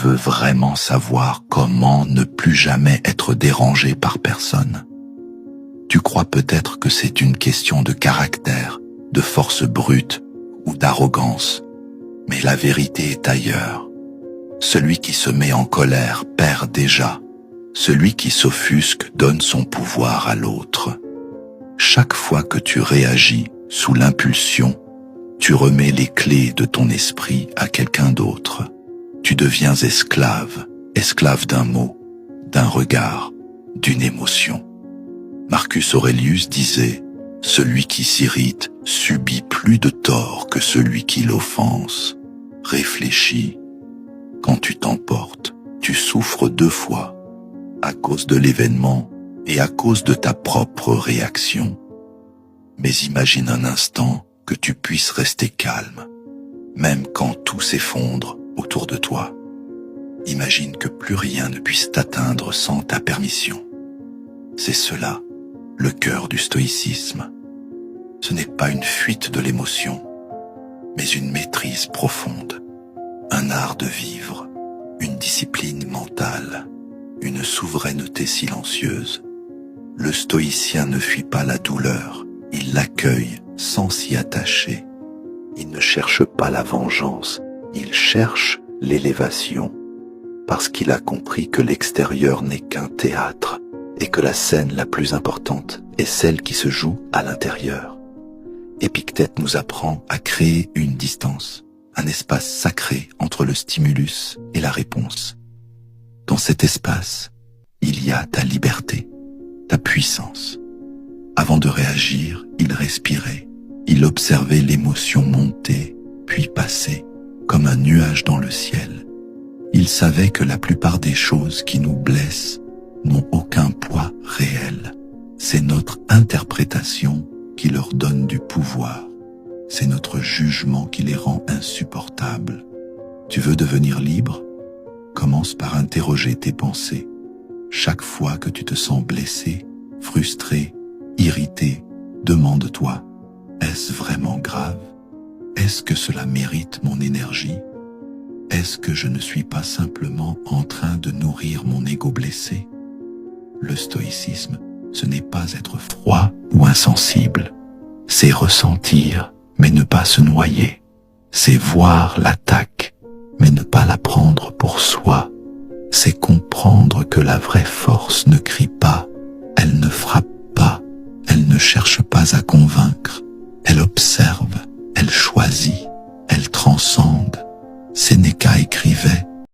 veux vraiment savoir comment ne plus jamais être dérangé par personne. Tu crois peut-être que c'est une question de caractère, de force brute ou d'arrogance, mais la vérité est ailleurs. Celui qui se met en colère perd déjà. Celui qui s'offusque donne son pouvoir à l'autre. Chaque fois que tu réagis sous l'impulsion, tu remets les clés de ton esprit à quelqu'un d'autre. Tu deviens esclave, esclave d'un mot, d'un regard, d'une émotion. Marcus Aurelius disait « Celui qui s'irrite subit plus de tort que celui qui l'offense. Réfléchis. Quand tu t'emportes, tu souffres 2 fois, à cause de l'événement et à cause de ta propre réaction. Mais imagine un instant que tu puisses rester calme, même quand tout s'effondre autour de toi. Imagine que plus rien ne puisse t'atteindre sans ta permission. C'est cela, le cœur du stoïcisme. Ce n'est pas une fuite de l'émotion, mais une maîtrise profonde, un art de vivre, une discipline mentale, une souveraineté silencieuse. Le stoïcien ne fuit pas la douleur, il l'accueille sans s'y attacher. Il ne cherche pas la vengeance, il cherche l'élévation, parce qu'il a compris que l'extérieur n'est qu'un théâtre et que la scène la plus importante est celle qui se joue à l'intérieur. Épictète nous apprend à créer une distance, un espace sacré entre le stimulus et la réponse. Dans cet espace, il y a ta liberté, ta puissance. Avant de réagir, il respirait, il observait l'émotion monter, puis passer, comme un nuage dans le ciel. Il savait que la plupart des choses qui nous blessent n'ont aucun poids réel. C'est notre interprétation qui leur donne du pouvoir. C'est notre jugement qui les rend insupportables. Tu veux devenir libre? Commence par interroger tes pensées. Chaque fois que tu te sens blessé, frustré, irrité, demande-toi, est-ce vraiment grave? Est-ce que cela mérite mon énergie? Est-ce que je ne suis pas simplement en train de nourrir mon ego blessé? Le stoïcisme, ce n'est pas être froid ou insensible. C'est ressentir, mais ne pas se noyer. C'est voir l'attaque, mais ne pas la prendre pour soi. C'est comprendre que la vraie force ne crie pas, elle ne frappe pas, elle ne cherche pas à convaincre, elle observe, elle choisit, elle transcende. Sénéca écrivait